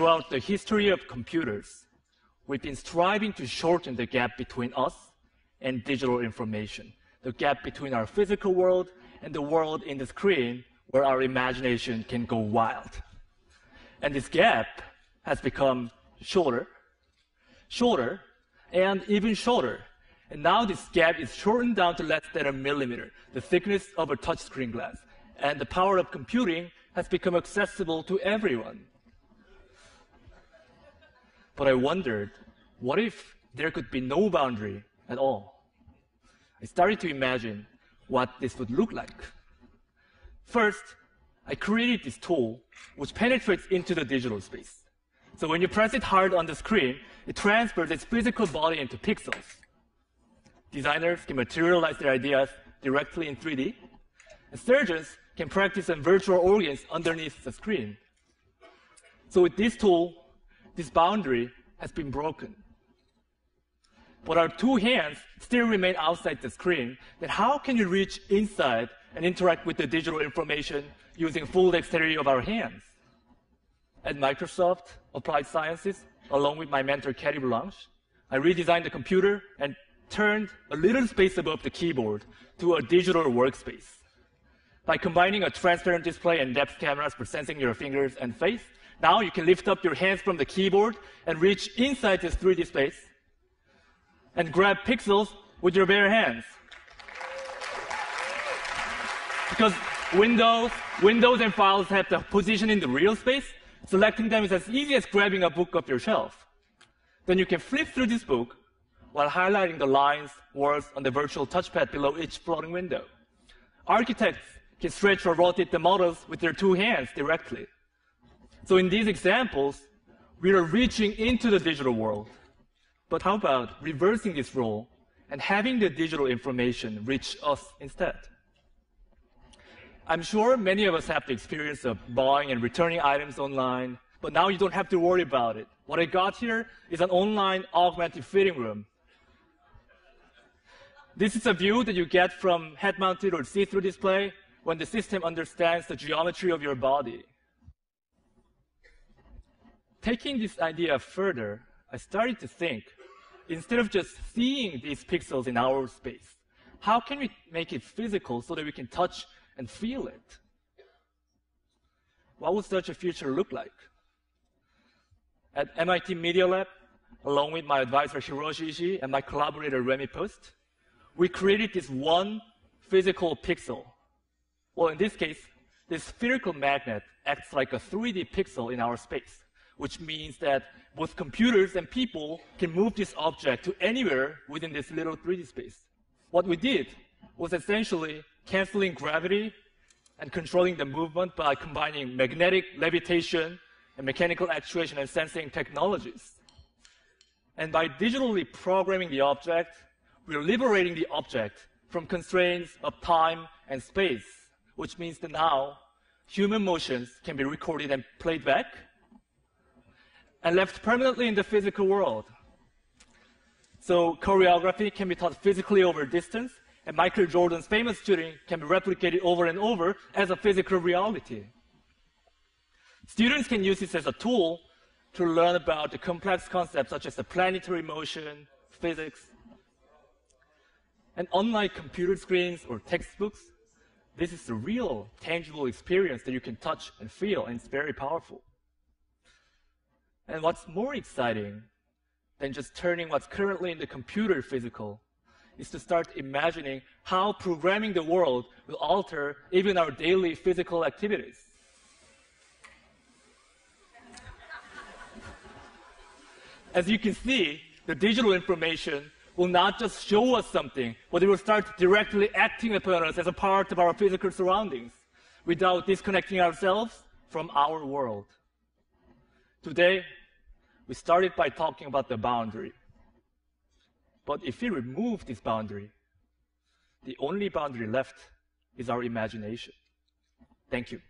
throughout the history of computers, we've been striving to shorten the gap between us and digital information, the gap between our physical world and the world in the screen where our imagination can go wild. And this gap has become shorter, shorter, and even shorter. And now this gap is shortened down to less than a millimeter, the thickness of a touchscreen glass. And the power of computing has become accessible to everyone. But I wondered, what if there could be no boundary at all? I started to imagine what this would look like. First, I created this tool which penetrates into the digital space. So when you press it hard on the screen, it transfers its physical body into pixels. Designers can materialize their ideas directly in 3D, and surgeons can practice on virtual organs underneath the screen. So with this tool, this boundary has been broken. But our two hands still remain outside the screen. Then how can you reach inside and interact with the digital information using full dexterity of our hands? At Microsoft Applied Sciences, along with my mentor, Kerry Blanche, I redesigned the computer and turned a little space above the keyboard to a digital workspace. By combining a transparent display and depth cameras for sensing your fingers and face, now you can lift up your hands from the keyboard and reach inside this 3D space and grab pixels with your bare hands. Because Windows and files have the position in the real space, selecting them is as easy as grabbing a book off your shelf. Then you can flip through this book while highlighting the lines, words on the virtual touchpad below each floating window. Architects can stretch or rotate the models with their two hands directly. So in these examples, we are reaching into the digital world. But how about reversing this role and having the digital information reach us instead? I'm sure many of us have the experience of buying and returning items online, but now you don't have to worry about it. What I got here is an online augmented fitting room. This is a view that you get from head-mounted or see-through display when the system understands the geometry of your body. Taking this idea further, I started to think, instead of just seeing these pixels in our space, how can we make it physical so that we can touch and feel it? What would such a future look like? At MIT Media Lab, along with my advisor Hiroshi Ishii and my collaborator Remy Post, we created this one physical pixel. Well, in this case, this spherical magnet acts like a 3D pixel in our space, which means that both computers and people can move this object to anywhere within this little 3D space. What we did was essentially canceling gravity and controlling the movement by combining magnetic levitation and mechanical actuation and sensing technologies. And by digitally programming the object, we're liberating the object from constraints of time and space, which means that now human motions can be recorded and played back and left permanently in the physical world. So choreography can be taught physically over distance, and Michael Jordan's famous shooting can be replicated over and over as a physical reality. Students can use this as a tool to learn about the complex concepts such as the planetary motion, physics. And unlike computer screens or textbooks, this is a real, tangible experience that you can touch and feel, and it's very powerful. And what's more exciting than just turning what's currently in the computer physical is to start imagining how programming the world will alter even our daily physical activities. As you can see, the digital information will not just show us something, but it will start directly acting upon us as a part of our physical surroundings without disconnecting ourselves from our world. Today, we started by talking about the boundary. But if we remove this boundary, the only boundary left is our imagination. Thank you.